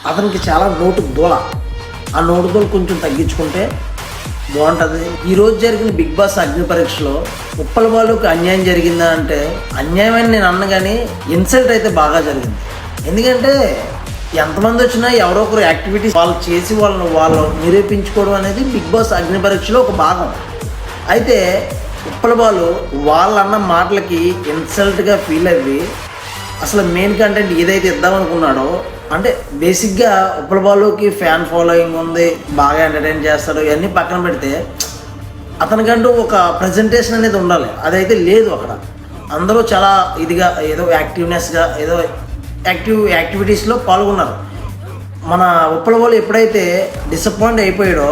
అతనికి చాలా నోటు దూల. ఆ నోటు దూల కొంచెం తగ్గించుకుంటే బాగుంటుంది. ఈరోజు జరిగిన బిగ్ బాస్ అగ్ని పరీక్షలో ఉప్పల బాలుకి అన్యాయం జరిగిందా అంటే అన్యాయం అని నేను అన్న, కానీ ఇన్సల్ట్ అయితే బాగా జరిగింది. ఎందుకంటే ఎంతమంది వచ్చినా ఎవరో ఒకరు యాక్టివిటీస్ వాళ్ళు చేసి వాళ్ళు నిరూపించుకోవడం అనేది బిగ్ బాస్ అగ్ని పరీక్షలో ఒక భాగం. అయితే ఉప్పల బాలు వాళ్ళన్న మాటలకి ఇన్సల్ట్గా ఫీల్ అయ్యి అసలు మెయిన్ కంటెంట్ ఏదైతే ఇద్దామనుకున్నాడో, అంటే బేసిక్గా ఉప్పల బాలుకి ఫ్యాన్ ఫాలోయింగ్ ఉంది, బాగా ఎంటర్టైన్ చేస్తాడు, ఇవన్నీ పక్కన పెడితే అతనికంటూ ఒక ప్రజెంటేషన్ అనేది ఉండాలి. అదైతే లేదు అక్కడ. అందరూ చాలా ఇదిగా ఏదో యాక్టివ్నెస్గా ఏదో యాక్టివిటీస్లో పాల్గొన్నారు. మన ఉప్పల బాలు ఎప్పుడైతే డిసప్పాయింట్ అయిపోయాడో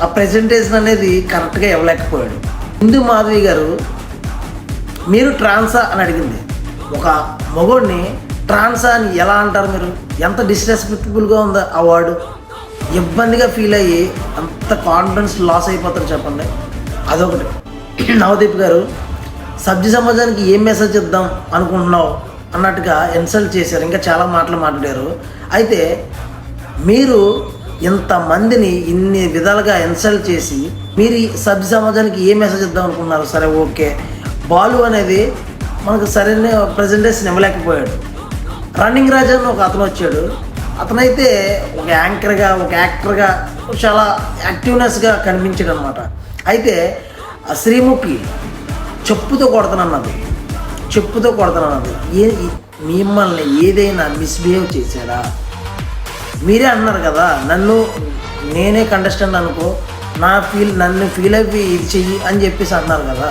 ఆ ప్రజెంటేషన్ అనేది కరెక్ట్గా ఇవ్వలేకపోయాడు. హిందూ మాధవి గారు మీరు ట్రాన్సా అని అడిగింది. ఒక మగోడిని ట్రాన్సా అని ఎలా అంటారు మీరు? ఎంత డిస్రెస్పెక్టబుల్గా ఉందా ఆ వర్డ్. ఇబ్బందిగా ఫీల్ అయ్యి అంత కాన్ఫిడెన్స్ లాస్ అయిపోతారు చెప్పండి. అదొకటి. నవదీప్ గారు సభ్య సమాజానికి ఏం మెసేజ్ ఇద్దాం అనుకుంటున్నావు అన్నట్టుగా ఇన్సల్ట్ చేశారు, ఇంకా చాలా మాటలు మాట్లాడారు. అయితే మీరు ఇంతమందిని ఇన్ని విధాలుగా ఇన్సల్ట్ చేసి మీరు ఈ సభ్య సమాజానికి ఏ మెసేజ్ ఇద్దాం అనుకున్నారు? సరే ఓకే, బాలు అనేది మనకు సరైన ప్రజెంటేషన్ ఇవ్వలేకపోయాడు. రన్నింగ్ రాజా అని ఒక అతను వచ్చాడు. అతనైతే ఒక యాంకర్గా ఒక యాక్టర్గా చాలా యాక్టివ్నెస్గా కనిపించాడు అనమాట. అయితే ఆ శ్రీముఖి చెప్పుతో కొడతానన్నది. మిమ్మల్ని ఏదైనా మిస్బిహేవ్ చేశారా? మీరే అన్నారు కదా, నేనే కంటెస్టెంట్ అనుకో, నన్ను ఫీల్ అయ్యి ఇది చెయ్యి అని చెప్పేసి అన్నారు కదా.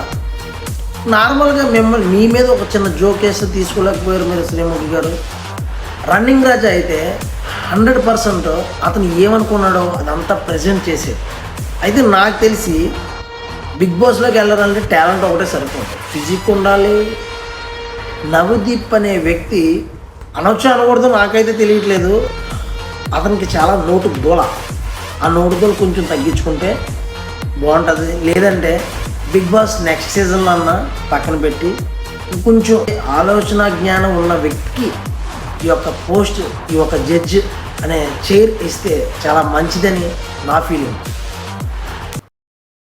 నార్మల్గా మిమ్మల్ని మీ మీద ఒక చిన్న జోక్ వేస్తే తీసుకోలేకపోయారు మీరు శ్రీముఖి గారు. రన్నింగ్ రాజా అయితే 100% అతను ఏమనుకున్నాడో అదంతా ప్రజెంట్ చేసేది. అయితే నాకు తెలిసి బిగ్ బాస్లోకి వెళ్ళాలంటే టాలెంట్ ఒకటే సరిపోతుంది, ఫిజిక్ ఉండాలి. నవదీప్ అనే వ్యక్తి అనొచ్చు అనకూడదు నాకైతే తెలియట్లేదు, అతనికి చాలా నోటు దూల. ఆ నోటు దూల కొంచెం తగ్గించుకుంటే బాగుంటుంది. లేదంటే బిగ్ బాస్ నెక్స్ట్ సీజన్లో అన్న పక్కన పెట్టి కొంచెం ఆలోచన జ్ఞానం ఉన్న వ్యక్తికి ఈ యొక్క పోస్ట్, ఈ యొక్క జడ్జ్ అనే చైర్ ఇస్తే చాలా మంచిదని నా ఫీలింగ్.